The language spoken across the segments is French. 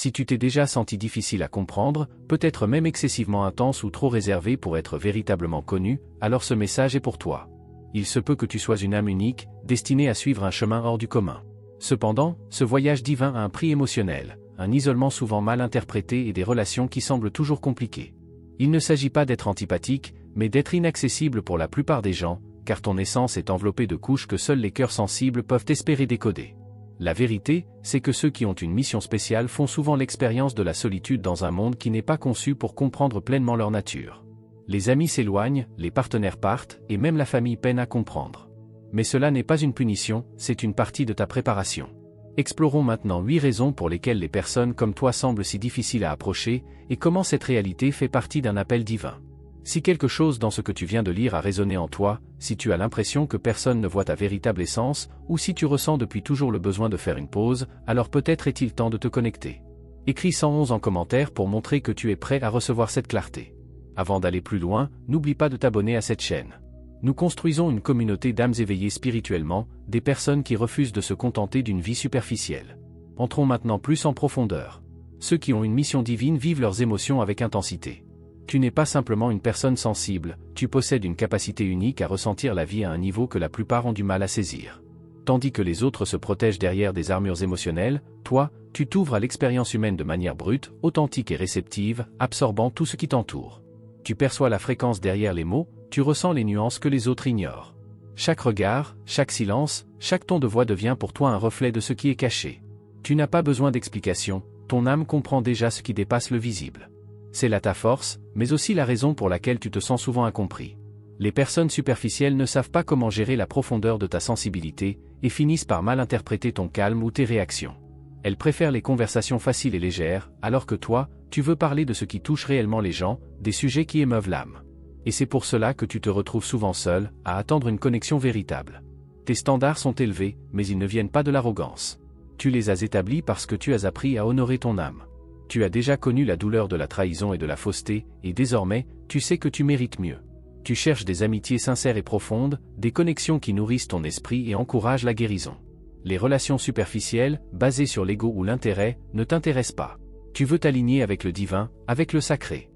Si tu t'es déjà senti difficile à comprendre, peut-être même excessivement intense ou trop réservé pour être véritablement connu, alors ce message est pour toi. Il se peut que tu sois une âme unique, destinée à suivre un chemin hors du commun. Cependant, ce voyage divin a un prix émotionnel, un isolement souvent mal interprété et des relations qui semblent toujours compliquées. Il ne s'agit pas d'être antipathique, mais d'être inaccessible pour la plupart des gens, car ton essence est enveloppée de couches que seuls les cœurs sensibles peuvent espérer décoder. La vérité, c'est que ceux qui ont une mission spéciale font souvent l'expérience de la solitude dans un monde qui n'est pas conçu pour comprendre pleinement leur nature. Les amis s'éloignent, les partenaires partent, et même la famille peine à comprendre. Mais cela n'est pas une punition, c'est une partie de ta préparation. Explorons maintenant 8 raisons pour lesquelles les personnes comme toi semblent si difficiles à approcher, et comment cette réalité fait partie d'un appel divin. Si quelque chose dans ce que tu viens de lire a résonné en toi, si tu as l'impression que personne ne voit ta véritable essence, ou si tu ressens depuis toujours le besoin de faire une pause, alors peut-être est-il temps de te connecter. Écris 111 en commentaire pour montrer que tu es prêt à recevoir cette clarté. Avant d'aller plus loin, n'oublie pas de t'abonner à cette chaîne. Nous construisons une communauté d'âmes éveillées spirituellement, des personnes qui refusent de se contenter d'une vie superficielle. Entrons maintenant plus en profondeur. Ceux qui ont une mission divine vivent leurs émotions avec intensité. Tu n'es pas simplement une personne sensible, tu possèdes une capacité unique à ressentir la vie à un niveau que la plupart ont du mal à saisir. Tandis que les autres se protègent derrière des armures émotionnelles, toi, tu t'ouvres à l'expérience humaine de manière brute, authentique et réceptive, absorbant tout ce qui t'entoure. Tu perçois la fréquence derrière les mots, tu ressens les nuances que les autres ignorent. Chaque regard, chaque silence, chaque ton de voix devient pour toi un reflet de ce qui est caché. Tu n'as pas besoin d'explication, ton âme comprend déjà ce qui dépasse le visible. C'est là ta force, mais aussi la raison pour laquelle tu te sens souvent incompris. Les personnes superficielles ne savent pas comment gérer la profondeur de ta sensibilité, et finissent par mal interpréter ton calme ou tes réactions. Elles préfèrent les conversations faciles et légères, alors que toi, tu veux parler de ce qui touche réellement les gens, des sujets qui émeuvent l'âme. Et c'est pour cela que tu te retrouves souvent seul, à attendre une connexion véritable. Tes standards sont élevés, mais ils ne viennent pas de l'arrogance. Tu les as établis parce que tu as appris à honorer ton âme. Tu as déjà connu la douleur de la trahison et de la fausseté, et désormais, tu sais que tu mérites mieux. Tu cherches des amitiés sincères et profondes, des connexions qui nourrissent ton esprit et encouragent la guérison. Les relations superficielles, basées sur l'ego ou l'intérêt, ne t'intéressent pas. Tu veux t'aligner avec le divin, avec le sacré.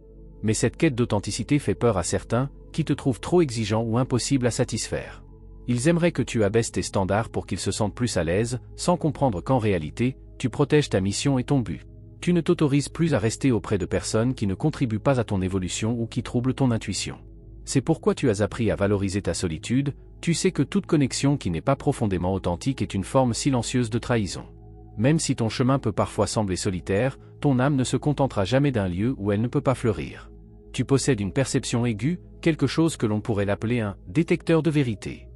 Mais cette quête d'authenticité fait peur à certains, qui te trouvent trop exigeant ou impossible à satisfaire. Ils aimeraient que tu abaisses tes standards pour qu'ils se sentent plus à l'aise, sans comprendre qu'en réalité, tu protèges ta mission et ton but. Tu ne t'autorises plus à rester auprès de personnes qui ne contribuent pas à ton évolution ou qui troublent ton intuition. C'est pourquoi tu as appris à valoriser ta solitude, tu sais que toute connexion qui n'est pas profondément authentique est une forme silencieuse de trahison. Même si ton chemin peut parfois sembler solitaire, ton âme ne se contentera jamais d'un lieu où elle ne peut pas fleurir. Tu possèdes une perception aiguë, quelque chose que l'on pourrait l'appeler un détecteur de vérité.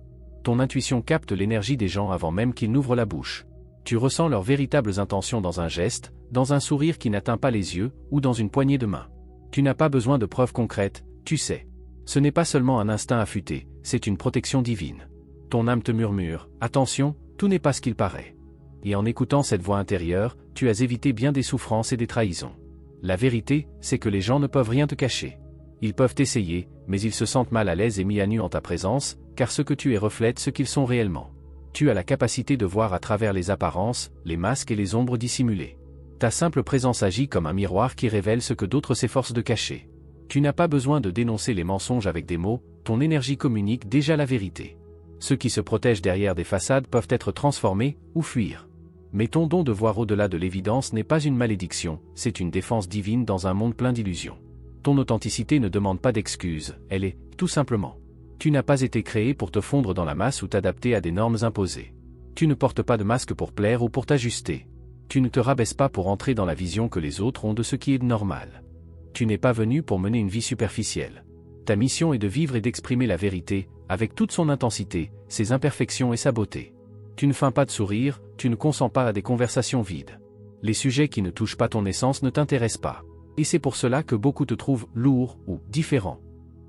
Ton intuition capte l'énergie des gens avant même qu'ils n'ouvrent la bouche. Tu ressens leurs véritables intentions dans un geste, dans un sourire qui n'atteint pas les yeux, ou dans une poignée de main. Tu n'as pas besoin de preuves concrètes, tu sais. Ce n'est pas seulement un instinct affûté, c'est une protection divine. Ton âme te murmure, attention, tout n'est pas ce qu'il paraît. Et en écoutant cette voix intérieure, tu as évité bien des souffrances et des trahisons. La vérité, c'est que les gens ne peuvent rien te cacher. Ils peuvent essayer, mais ils se sentent mal à l'aise et mis à nu en ta présence, car ce que tu es reflète ce qu'ils sont réellement. Tu as la capacité de voir à travers les apparences, les masques et les ombres dissimulées. Ta simple présence agit comme un miroir qui révèle ce que d'autres s'efforcent de cacher. Tu n'as pas besoin de dénoncer les mensonges avec des mots, ton énergie communique déjà la vérité. Ceux qui se protègent derrière des façades peuvent être transformés, ou fuir. Mais ton don de voir au-delà de l'évidence n'est pas une malédiction, c'est une défense divine dans un monde plein d'illusions. Ton authenticité ne demande pas d'excuses, elle est, tout simplement. Tu n'as pas été créé pour te fondre dans la masse ou t'adapter à des normes imposées. Tu ne portes pas de masque pour plaire ou pour t'ajuster. Tu ne te rabaisses pas pour entrer dans la vision que les autres ont de ce qui est normal. Tu n'es pas venu pour mener une vie superficielle. Ta mission est de vivre et d'exprimer la vérité, avec toute son intensité, ses imperfections et sa beauté. Tu ne feins pas de sourire, tu ne consens pas à des conversations vides. Les sujets qui ne touchent pas ton essence ne t'intéressent pas. Et c'est pour cela que beaucoup te trouvent lourd ou différent.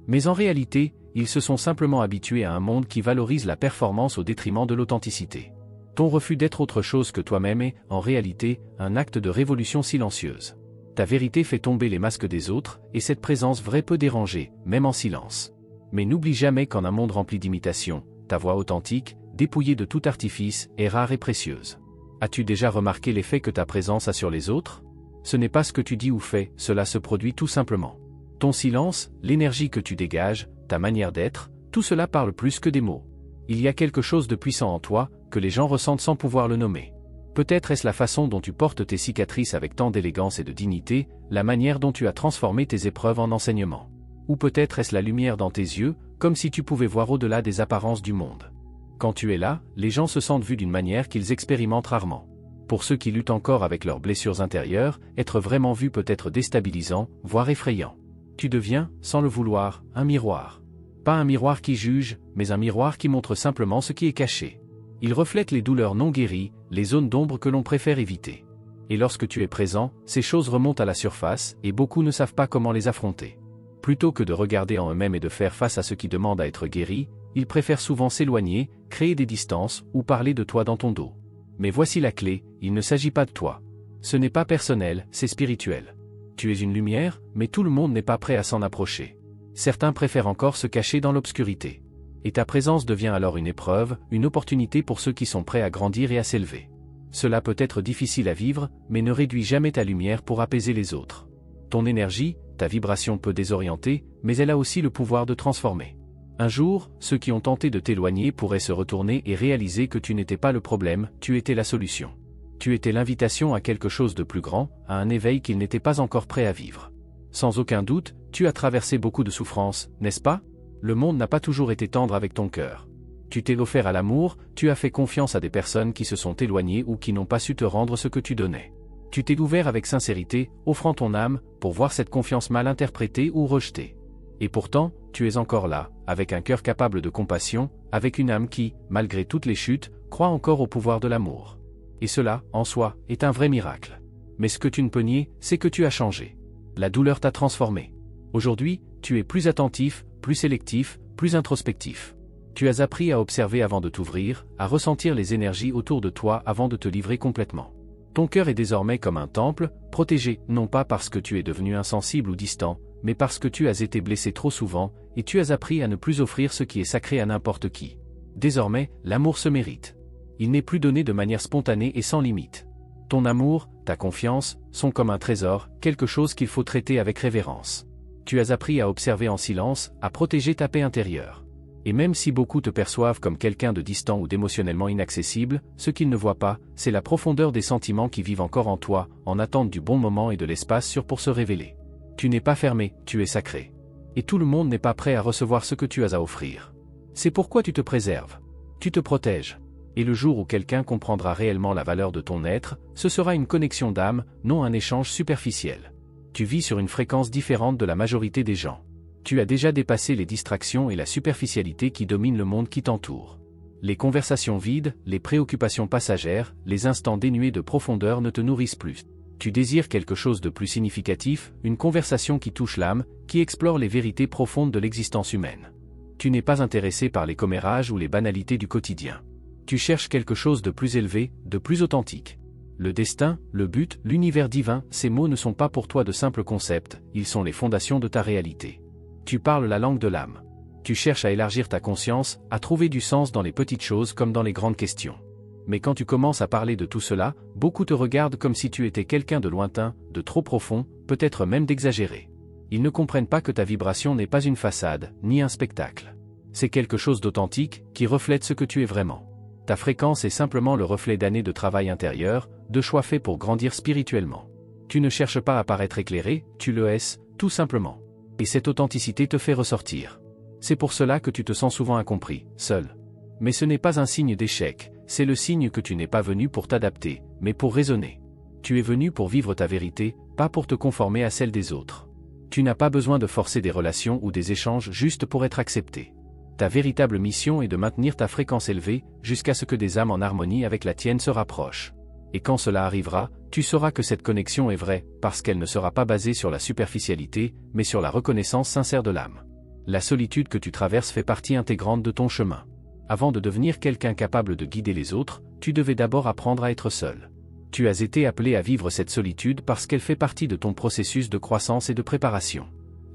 Mais en réalité, ils se sont simplement habitués à un monde qui valorise la performance au détriment de l'authenticité. Ton refus d'être autre chose que toi-même est, en réalité, un acte de révolution silencieuse. Ta vérité fait tomber les masques des autres, et cette présence vraie peut déranger, même en silence. Mais n'oublie jamais qu'en un monde rempli d'imitations, ta voix authentique, dépouillée de tout artifice, est rare et précieuse. As-tu déjà remarqué l'effet que ta présence a sur les autres ? Ce n'est pas ce que tu dis ou fais, cela se produit tout simplement. Ton silence, l'énergie que tu dégages, ta manière d'être, tout cela parle plus que des mots. Il y a quelque chose de puissant en toi, que les gens ressentent sans pouvoir le nommer. Peut-être est-ce la façon dont tu portes tes cicatrices avec tant d'élégance et de dignité, la manière dont tu as transformé tes épreuves en enseignement. Ou peut-être est-ce la lumière dans tes yeux, comme si tu pouvais voir au-delà des apparences du monde. Quand tu es là, les gens se sentent vus d'une manière qu'ils expérimentent rarement. Pour ceux qui luttent encore avec leurs blessures intérieures, être vraiment vu peut être déstabilisant, voire effrayant. Tu deviens, sans le vouloir, un miroir. Pas un miroir qui juge, mais un miroir qui montre simplement ce qui est caché. Il reflète les douleurs non guéries, les zones d'ombre que l'on préfère éviter. Et lorsque tu es présent, ces choses remontent à la surface, et beaucoup ne savent pas comment les affronter. Plutôt que de regarder en eux-mêmes et de faire face à ce qui demande à être guéri, ils préfèrent souvent s'éloigner, créer des distances, ou parler de toi dans ton dos. Mais voici la clé, il ne s'agit pas de toi. Ce n'est pas personnel, c'est spirituel. Tu es une lumière, mais tout le monde n'est pas prêt à s'en approcher. Certains préfèrent encore se cacher dans l'obscurité. Et ta présence devient alors une épreuve, une opportunité pour ceux qui sont prêts à grandir et à s'élever. Cela peut être difficile à vivre, mais ne réduis jamais ta lumière pour apaiser les autres. Ton énergie, ta vibration peut désorienter, mais elle a aussi le pouvoir de transformer. Un jour, ceux qui ont tenté de t'éloigner pourraient se retourner et réaliser que tu n'étais pas le problème, tu étais la solution. Tu étais l'invitation à quelque chose de plus grand, à un éveil qu'ils n'étaient pas encore prêts à vivre. Sans aucun doute, tu as traversé beaucoup de souffrances, n'est-ce pas ? Le monde n'a pas toujours été tendre avec ton cœur. Tu t'es offert à l'amour, tu as fait confiance à des personnes qui se sont éloignées ou qui n'ont pas su te rendre ce que tu donnais. Tu t'es ouvert avec sincérité, offrant ton âme, pour voir cette confiance mal interprétée ou rejetée. Et pourtant, tu es encore là, avec un cœur capable de compassion, avec une âme qui, malgré toutes les chutes, croit encore au pouvoir de l'amour. Et cela, en soi, est un vrai miracle. Mais ce que tu ne peux nier, c'est que tu as changé. La douleur t'a transformé. Aujourd'hui, tu es plus attentif, plus sélectif, plus introspectif. Tu as appris à observer avant de t'ouvrir, à ressentir les énergies autour de toi avant de te livrer complètement. Ton cœur est désormais comme un temple, protégé, non pas parce que tu es devenu insensible ou distant, mais parce que tu as été blessé trop souvent, et tu as appris à ne plus offrir ce qui est sacré à n'importe qui. Désormais, l'amour se mérite. Il n'est plus donné de manière spontanée et sans limite. Ton amour, ta confiance, sont comme un trésor, quelque chose qu'il faut traiter avec révérence. Tu as appris à observer en silence, à protéger ta paix intérieure. Et même si beaucoup te perçoivent comme quelqu'un de distant ou d'émotionnellement inaccessible, ce qu'ils ne voient pas, c'est la profondeur des sentiments qui vivent encore en toi, en attente du bon moment et de l'espace sûr pour se révéler. Tu n'es pas fermé, tu es sacré. Et tout le monde n'est pas prêt à recevoir ce que tu as à offrir. C'est pourquoi tu te préserves. Tu te protèges. Et le jour où quelqu'un comprendra réellement la valeur de ton être, ce sera une connexion d'âme, non un échange superficiel. Tu vis sur une fréquence différente de la majorité des gens. Tu as déjà dépassé les distractions et la superficialité qui dominent le monde qui t'entoure. Les conversations vides, les préoccupations passagères, les instants dénués de profondeur ne te nourrissent plus. Tu désires quelque chose de plus significatif, une conversation qui touche l'âme, qui explore les vérités profondes de l'existence humaine. Tu n'es pas intéressé par les commérages ou les banalités du quotidien. Tu cherches quelque chose de plus élevé, de plus authentique. Le destin, le but, l'univers divin, ces mots ne sont pas pour toi de simples concepts, ils sont les fondations de ta réalité. Tu parles la langue de l'âme. Tu cherches à élargir ta conscience, à trouver du sens dans les petites choses comme dans les grandes questions. Mais quand tu commences à parler de tout cela, beaucoup te regardent comme si tu étais quelqu'un de lointain, de trop profond, peut-être même d'exagéré. Ils ne comprennent pas que ta vibration n'est pas une façade, ni un spectacle. C'est quelque chose d'authentique, qui reflète ce que tu es vraiment. Ta fréquence est simplement le reflet d'années de travail intérieur, de choix faits pour grandir spirituellement. Tu ne cherches pas à paraître éclairé, tu le es, tout simplement. Et cette authenticité te fait ressortir. C'est pour cela que tu te sens souvent incompris, seul. Mais ce n'est pas un signe d'échec, c'est le signe que tu n'es pas venu pour t'adapter, mais pour raisonner. Tu es venu pour vivre ta vérité, pas pour te conformer à celle des autres. Tu n'as pas besoin de forcer des relations ou des échanges juste pour être accepté. Ta véritable mission est de maintenir ta fréquence élevée, jusqu'à ce que des âmes en harmonie avec la tienne se rapprochent. Et quand cela arrivera, tu sauras que cette connexion est vraie, parce qu'elle ne sera pas basée sur la superficialité, mais sur la reconnaissance sincère de l'âme. La solitude que tu traverses fait partie intégrante de ton chemin. Avant de devenir quelqu'un capable de guider les autres, tu devais d'abord apprendre à être seul. Tu as été appelé à vivre cette solitude parce qu'elle fait partie de ton processus de croissance et de préparation.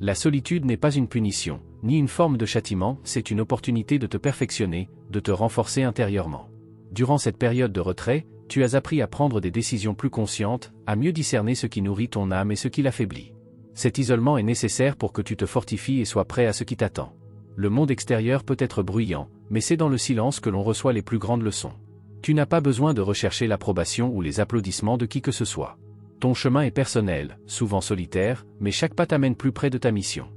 La solitude n'est pas une punition, ni une forme de châtiment, c'est une opportunité de te perfectionner, de te renforcer intérieurement. Durant cette période de retrait, Tu as appris à prendre des décisions plus conscientes, à mieux discerner ce qui nourrit ton âme et ce qui l'affaiblit. Cet isolement est nécessaire pour que tu te fortifies et sois prêt à ce qui t'attend. Le monde extérieur peut être bruyant, mais c'est dans le silence que l'on reçoit les plus grandes leçons. Tu n'as pas besoin de rechercher l'approbation ou les applaudissements de qui que ce soit. Ton chemin est personnel, souvent solitaire, mais chaque pas t'amène plus près de ta mission.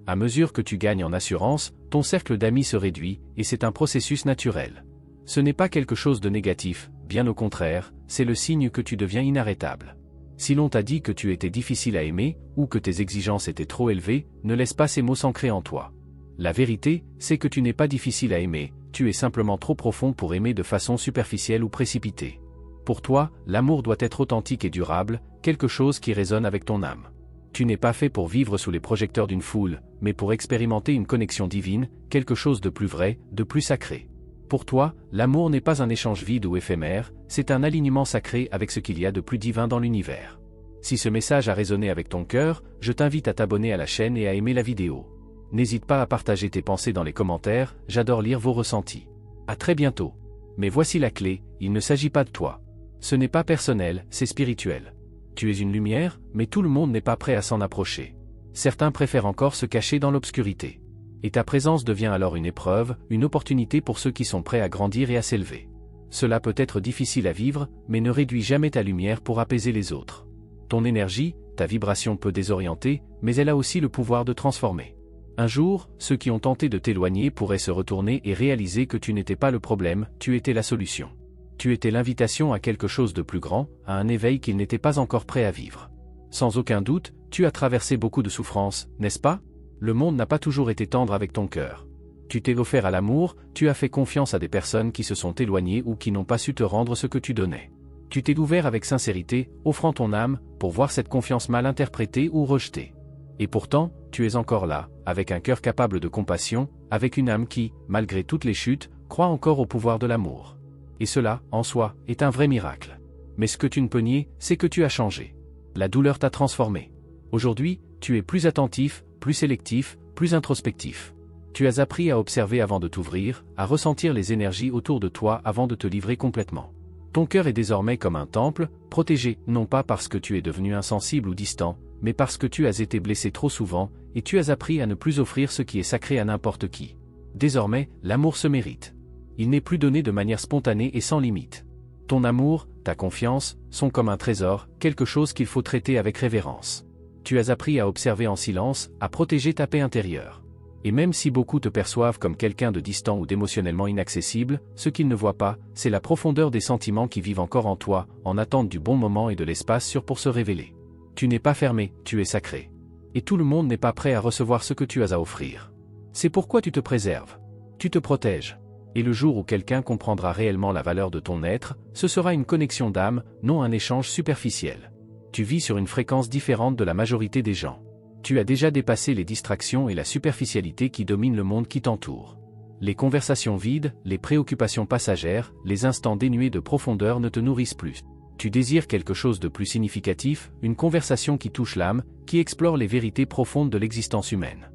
À mesure que tu gagnes en assurance, ton cercle d'amis se réduit, et c'est un processus naturel. Ce n'est pas quelque chose de négatif, bien au contraire, c'est le signe que tu deviens inarrêtable. Si l'on t'a dit que tu étais difficile à aimer, ou que tes exigences étaient trop élevées, ne laisse pas ces mots s'ancrer en toi. La vérité, c'est que tu n'es pas difficile à aimer, tu es simplement trop profond pour aimer de façon superficielle ou précipitée. Pour toi, l'amour doit être authentique et durable, quelque chose qui résonne avec ton âme. Tu n'es pas fait pour vivre sous les projecteurs d'une foule, mais pour expérimenter une connexion divine, quelque chose de plus vrai, de plus sacré. Pour toi, l'amour n'est pas un échange vide ou éphémère, c'est un alignement sacré avec ce qu'il y a de plus divin dans l'univers. Si ce message a résonné avec ton cœur, je t'invite à t'abonner à la chaîne et à aimer la vidéo. N'hésite pas à partager tes pensées dans les commentaires, j'adore lire vos ressentis. À très bientôt. Mais voici la clé, il ne s'agit pas de toi. Ce n'est pas personnel, c'est spirituel. Tu es une lumière, mais tout le monde n'est pas prêt à s'en approcher. Certains préfèrent encore se cacher dans l'obscurité. Et ta présence devient alors une épreuve, une opportunité pour ceux qui sont prêts à grandir et à s'élever. Cela peut être difficile à vivre, mais ne réduis jamais ta lumière pour apaiser les autres. Ton énergie, ta vibration peut désorienter, mais elle a aussi le pouvoir de transformer. Un jour, ceux qui ont tenté de t'éloigner pourraient se retourner et réaliser que tu n'étais pas le problème, tu étais la solution. Tu étais l'invitation à quelque chose de plus grand, à un éveil qu'ils n'étaient pas encore prêts à vivre. Sans aucun doute, tu as traversé beaucoup de souffrances, n'est-ce pas ? Le monde n'a pas toujours été tendre avec ton cœur. Tu t'es offert à l'amour, tu as fait confiance à des personnes qui se sont éloignées ou qui n'ont pas su te rendre ce que tu donnais. Tu t'es ouvert avec sincérité, offrant ton âme, pour voir cette confiance mal interprétée ou rejetée. Et pourtant, tu es encore là, avec un cœur capable de compassion, avec une âme qui, malgré toutes les chutes, croit encore au pouvoir de l'amour. Et cela, en soi, est un vrai miracle. Mais ce que tu ne peux nier, c'est que tu as changé. La douleur t'a transformé. Aujourd'hui, tu es plus attentif, plus sélectif, plus introspectif. Tu as appris à observer avant de t'ouvrir, à ressentir les énergies autour de toi avant de te livrer complètement. Ton cœur est désormais comme un temple, protégé, non pas parce que tu es devenu insensible ou distant, mais parce que tu as été blessé trop souvent, et tu as appris à ne plus offrir ce qui est sacré à n'importe qui. Désormais, l'amour se mérite. Il n'est plus donné de manière spontanée et sans limite. Ton amour, ta confiance, sont comme un trésor, quelque chose qu'il faut traiter avec révérence. Tu as appris à observer en silence, à protéger ta paix intérieure. Et même si beaucoup te perçoivent comme quelqu'un de distant ou d'émotionnellement inaccessible, ce qu'ils ne voient pas, c'est la profondeur des sentiments qui vivent encore en toi, en attente du bon moment et de l'espace sûr pour se révéler. Tu n'es pas fermé, tu es sacré. Et tout le monde n'est pas prêt à recevoir ce que tu as à offrir. C'est pourquoi tu te préserves. Tu te protèges. Et le jour où quelqu'un comprendra réellement la valeur de ton être, ce sera une connexion d'âme, non un échange superficiel. Tu vis sur une fréquence différente de la majorité des gens. Tu as déjà dépassé les distractions et la superficialité qui dominent le monde qui t'entoure. Les conversations vides, les préoccupations passagères, les instants dénués de profondeur ne te nourrissent plus. Tu désires quelque chose de plus significatif, une conversation qui touche l'âme, qui explore les vérités profondes de l'existence humaine.